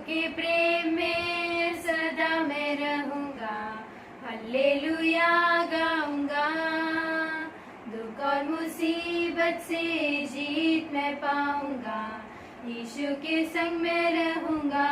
के प्रेम में सदा मैं रहूंगा, हल्लेलुया गाऊंगा। दुख और मुसीबत से जीत मैं पाऊंगा, यीशु के संग मैं रहूंगा।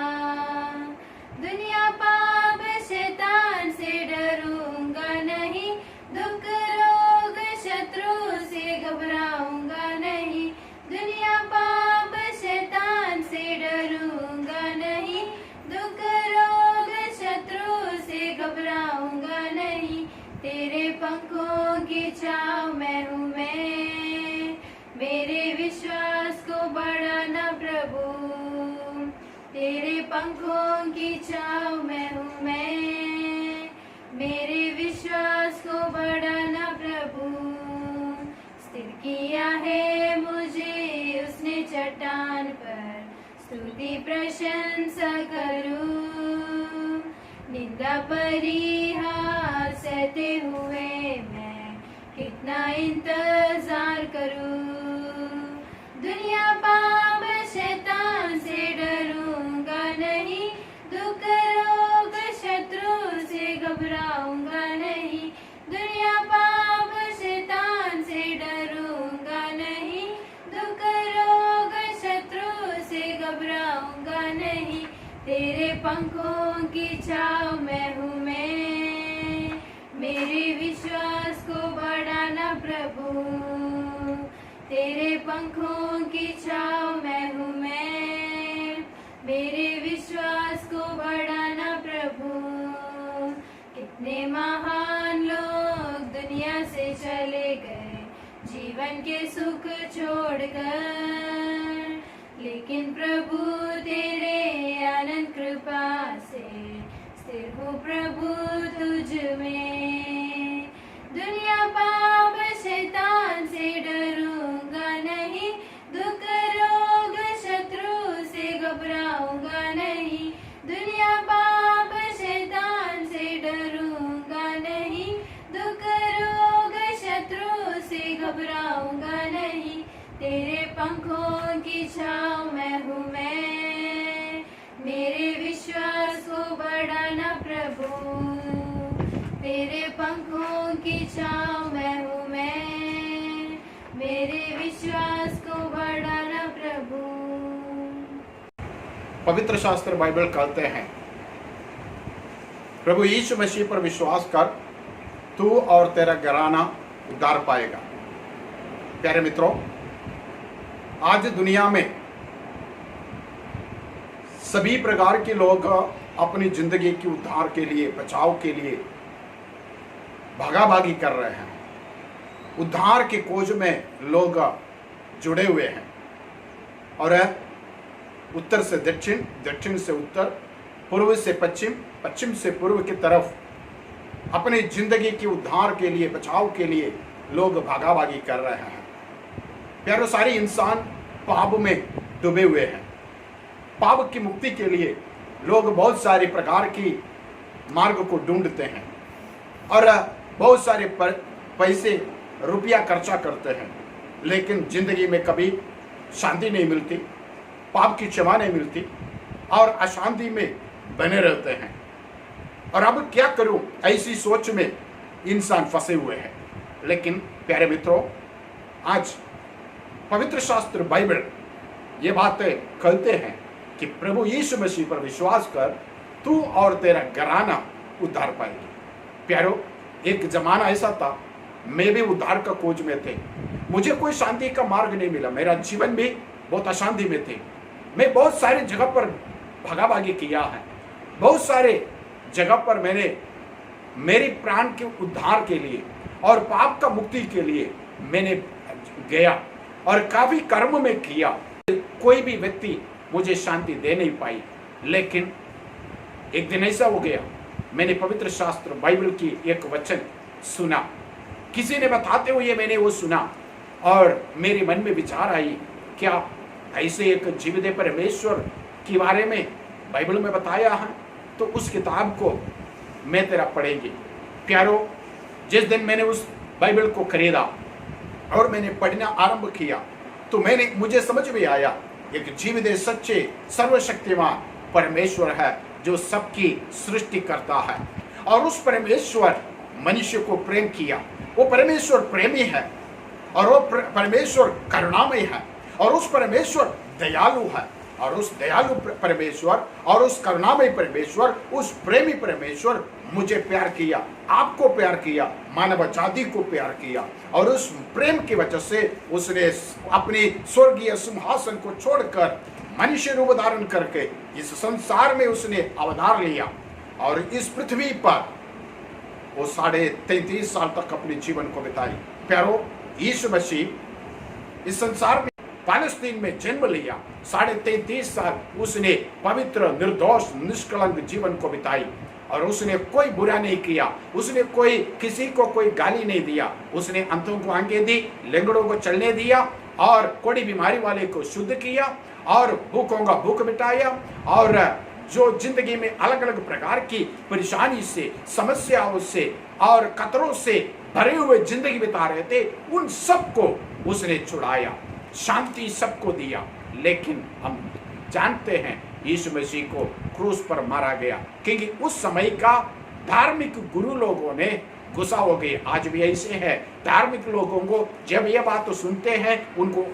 दुनिया पाप शैतान से डरूंगा नहीं, दुख रोग शत्रु से घबराऊंगा नहीं। दुनिया पाप शैतान से डरूंगा नहीं, दुख रोग शत्रु से घबराऊंगा नहीं। तेरे पंखों की छाँव में हूँ मैं, मेरे विश्वास को बढ़ाना प्रभु। तेरे पंखों की छाँव में हूँ मैं, मेरे विश्वास को बढ़ाना प्रभु। स्थिर किया है मुझे उसने चट्टान पर, स्तुति प्रशंसा करूं। निंदा परिहास सहते हुए मैं कितना इंतजार करूं। दुनिया पाप शैतान से डरूंगा नहीं, दुख रोग शत्रु से घबराऊंगा नहीं। दुनिया पाप शैतान से डरूंगा नहीं, दुख रोग शत्रु से घबराऊंगा नहीं। तेरे पंखों की छाँव में हूँ मैं, मेरे विश्वास को बढ़ाना प्रभु। तेरे पंखों की छाँव में हूँ मैं, मेरे विश्वास को बढ़ाना प्रभु। कितने महान लोग दुनिया से चले गए, जीवन के सुख छोड़कर, लेकिन प्रभु तेरे अनंत कृपा से स्थिर हूँ प्रभु तुझ में। दुनिया पाप शैतान से डरूंगा नहीं, दुख रोग शत्रु से घबराऊंगा नहीं। दुनिया पाप शैतान से डरूंगा नहीं, दुख रोग शत्रु से घबराऊंगा नहीं। तेरे पंखों की छाँव में हूँ मैं, मेरे विश्वास को बढ़ाना प्रभु। तेरे पंखों की छाँव में हूँ मैं, मेरे विश्वास को बढ़ाना प्रभु। पवित्र शास्त्र बाइबल कहते हैं, प्रभु यीशु मसीह पर विश्वास कर, तू और तेरा घराना उद्धार पाएगा। प्यारे मित्रों, आज दुनिया में सभी प्रकार के लोग अपनी जिंदगी की उद्धार के लिए, बचाव के लिए भागाभागी कर रहे हैं। उद्धार के खोज में लोग जुड़े हुए हैं और उत्तर से दक्षिण, दक्षिण से उत्तर, पूर्व से पश्चिम, पश्चिम से पूर्व की तरफ अपनी जिंदगी के उद्धार के लिए, बचाव के लिए लोग भागाभागी कर रहे हैं। प्यारे, सारे इंसान पाप में डूबे हुए हैं। पाप की मुक्ति के लिए लोग बहुत सारे प्रकार की मार्ग को ढूंढते हैं और बहुत सारे पैसे रुपया खर्चा करते हैं, लेकिन जिंदगी में कभी शांति नहीं मिलती, पाप की क्षमा नहीं मिलती और अशांति में बने रहते हैं। और अब क्या करूं, ऐसी सोच में इंसान फंसे हुए हैं। लेकिन प्यारे मित्रों, आज पवित्र शास्त्र बाइबल ये बातें कहते हैं कि प्रभु यीशु मसीह पर विश्वास कर, तू और तेरा घराना उद्धार पाएगी। प्यारो, एक जमाना ऐसा था, मैं भी उद्धार का खोज में थे, मुझे कोई शांति का मार्ग नहीं मिला, मेरा जीवन भी बहुत अशांति में थे। मैं बहुत सारे जगह पर भागाभागी किया है, बहुत सारे जगह पर मैंने मेरी प्राण के उद्धार के लिए और पाप का मुक्ति के लिए मैंने गया और काफी कर्म में किया। कोई भी व्यक्ति मुझे शांति दे नहीं पाई। लेकिन एक दिन ऐसा हो गया, मैंने पवित्र शास्त्र बाइबल की एक वचन सुना, किसी ने बताते हुए मैंने वो सुना और मेरे मन में विचार आई, क्या ऐसे एक जीवित परमेश्वर के बारे में बाइबल में बताया है? तो उस किताब को मैं तेरा पढ़ेंगे। प्यारो, जिस दिन मैंने उस बाइबल को खरीदा और मैंने पढ़ना आरंभ किया तो मुझे समझ में आया, एक जीवित सच्चे सर्वशक्तिमान परमेश्वर है जो सबकी सृष्टि करता है। और उस परमेश्वर मनुष्य को प्रेम किया। वो परमेश्वर प्रेमी है और वो परमेश्वर करुणामय है और उस परमेश्वर दयालु है। और उस दयालु परमेश्वर और उस करुणामय परमेश्वर, उस प्रेमी परमेश्वर मुझे प्यार किया, आपको प्यार किया, मानव जाति को प्यार किया। और उस प्रेम की वजह से उसने अपनी स्वर्गीय सिंहासन को छोड़कर मनुष्य रूप धारण करके इस संसार में उसने अवतार लिया और इस पृथ्वी पर वो 33.5 साल तक अपने जीवन को बिताई। प्यारो, यीशु मसीह इस संसार में पालस्तीन में जन्म लिया। 33.5 साल उसने पवित्र, निर्दोष, निष्कलंक जीवन को बिताई और उसने कोई बुरा नहीं किया। उसने किसी को कोई गाली नहीं दिया। उसने अंधों को आंखें दी, लंगड़ों को चलने दिया और कोड़ी बीमारी वाले को शुद्ध किया और भूखों का भूख मिटाया। और जो जिंदगी में अलग अलग प्रकार की परेशानी से, समस्याओं से और खतरों से भरे हुए जिंदगी बिता रहे थे, उन सबको उसने छुड़ाया, शांति सबको दिया। लेकिन हम जानते हैं यीशु मसीह को क्रूस पर मारा गया क्योंकि उस समय का धार्मिक गुरु लोगों ने गुस्सा हो गए। आज भी ऐसे है, धार्मिक लोगों को जब ये बात तो सुनते हैं उनको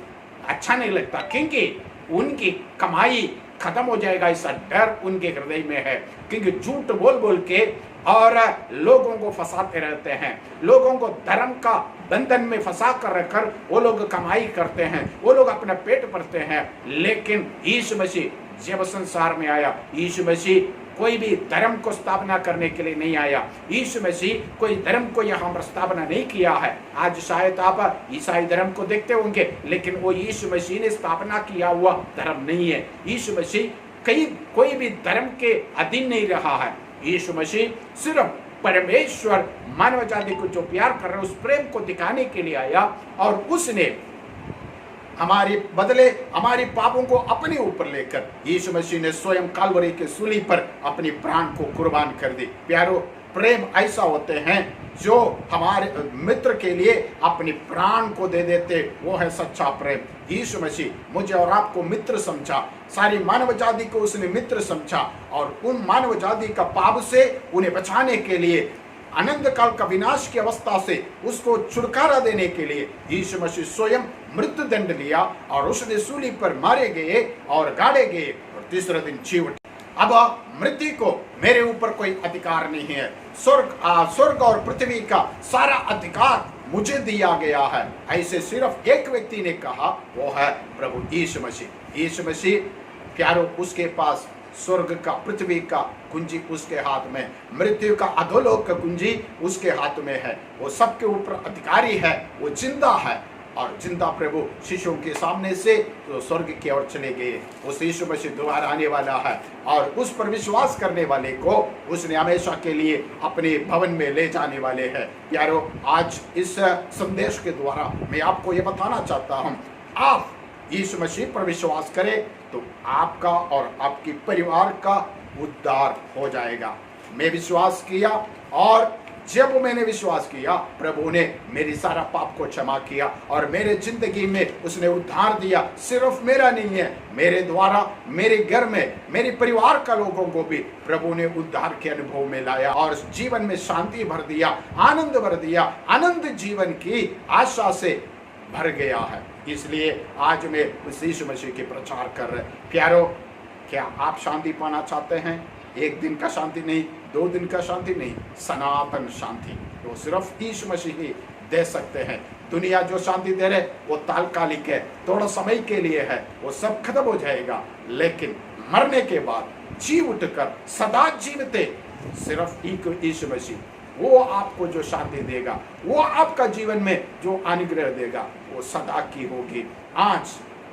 अच्छा नहीं लगता क्योंकि उनकी कमाई खत्म हो जाएगा, ऐसा डर उनके हृदय में है। क्योंकि झूठ बोल बोल के और लोगों को फंसाते रहते हैं, लोगों को धर्म का बंधन में फंसा कर रखकर वो लोग कमाई करते हैं, वो लोग अपना पेट भरते हैं। लेकिन यीशु मसीह जब संसार में आया, यीशु मसीह कोई भी धर्म को स्थापना करने के लिए नहीं आया। यीशु मसीह कोई धर्म को यहाँ पर स्थापना नहीं किया है। आज शायद आप ईसाई धर्म को देखते होंगे, लेकिन वो यीशु मसीह ने स्थापना किया हुआ धर्म नहीं है। यीशु मसीह कोई भी धर्म के अधीन नहीं रहा है। यीशु मसीह सिर्फ परमेश्वर मानव जाति को जो प्यार कर रहा है उस प्रेम को दिखाने के लिए आया और उसने हमारे बदले हमारे पापों को अपने ऊपर लेकर यीशु मसीह ने स्वयं कालवरी के सूली पर अपनी प्राण को कुर्बान कर दी। प्यारो, प्रेम ऐसा होते हैं जो हमारे मित्र के लिए अपनी प्राण को दे देते, वो है सच्चा प्रेम। यीशु मसीह मुझे और आपको मित्र समझा, सारी मानव जाति को उसने मित्र समझा और उन मानव जाति का पाप से उन्हें बचाने के लिए, अनंत काल का विनाश की अवस्था से उसको छुटकारा देने के लिए यीशु मसीह स्वयं मृत्यु दंड लिया और उसने सूली पर मारे गए और गाड़े गए और तीसरे दिन जी उठे। अब मृत्यु को मेरे ऊपर कोई अधिकार नहीं है। स्वर्ग और पृथ्वी का सारा अधिकार मुझे दिया गया है। ऐसे सिर्फ एक व्यक्ति ने कहा, वो है प्रभु यीशु मसीह। यीशु मसीह प्यारो, उसके पास स्वर्ग का, पृथ्वी का कुंजी उसके हाथ में, मृत्यु का अधोलोक का कुंजी उसके हाथ में है। वो सबके ऊपर अधिकारी है, वो जिंदा है और जिंदा प्रभु शिशुओं के सामने से तो स्वर्ग की ओर चले गए। उस यीशु मसीह दोबारा आने वाला है और उस पर विश्वास करने वाले को उसने हमेशा के लिए अपने भवन में ले जाने वाले हैं। प्यारो, आज इस संदेश के द्वारा मैं आपको ये बताना चाहता हूँ, आप यीशु मसीह पर विश्वास करें तो आपका और आपके परिवार का उद्धार हो जाएगा। मैं विश्वास किया और जब मैंने विश्वास किया, प्रभु ने मेरी सारा पाप को क्षमा किया और मेरे जिंदगी में उसने उद्धार दिया। सिर्फ मेरा नहीं है, मेरे द्वारा मेरे घर में मेरे परिवार का लोगों को भी प्रभु ने उद्धार के अनुभव में लाया और जीवन में शांति भर दिया, आनंद भर दिया, आनंद जीवन की आशा से भर गया है। इसलिए आज मैं उस यीशु मसीह के प्रचार कर रहे। प्यारो, क्या आप शांति पाना चाहते हैं? एक दिन का शांति नहीं, 2 दिन का शांति नहीं, सनातन शांति तो सिर्फ यीशु मसीह ही दे सकते हैं। दुनिया जो शांति दे रहे वो तात्कालिक है, थोड़ा समय के लिए है, वो सब खत्म हो जाएगा। लेकिन मरने के बाद जी उठकर सदा जीवते सिर्फ एक यीशु मसीह, वो आपको जो शांति देगा, वो आपका जीवन में जो अनुग्रह देगा, वो सदा की होगी। आज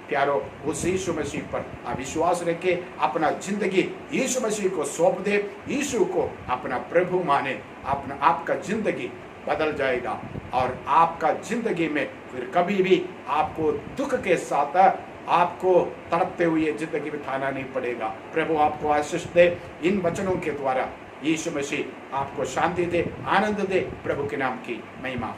प्यारो, उस यीशु मसीह पर विश्वास रखे, अपना जिंदगी यीशु मसीह को सौंप दे, यीशु को अपना प्रभु माने, आपका जिंदगी बदल जाएगा और आपका जिंदगी में फिर कभी भी आपको दुख के साथ आपको तड़पते हुए जिंदगी बिताना नहीं पड़ेगा। प्रभु आपको आशीष दे। इन वचनों के द्वारा यीशु मसीह आपको शांति दे, आनंद दे। प्रभु के नाम की महिमा।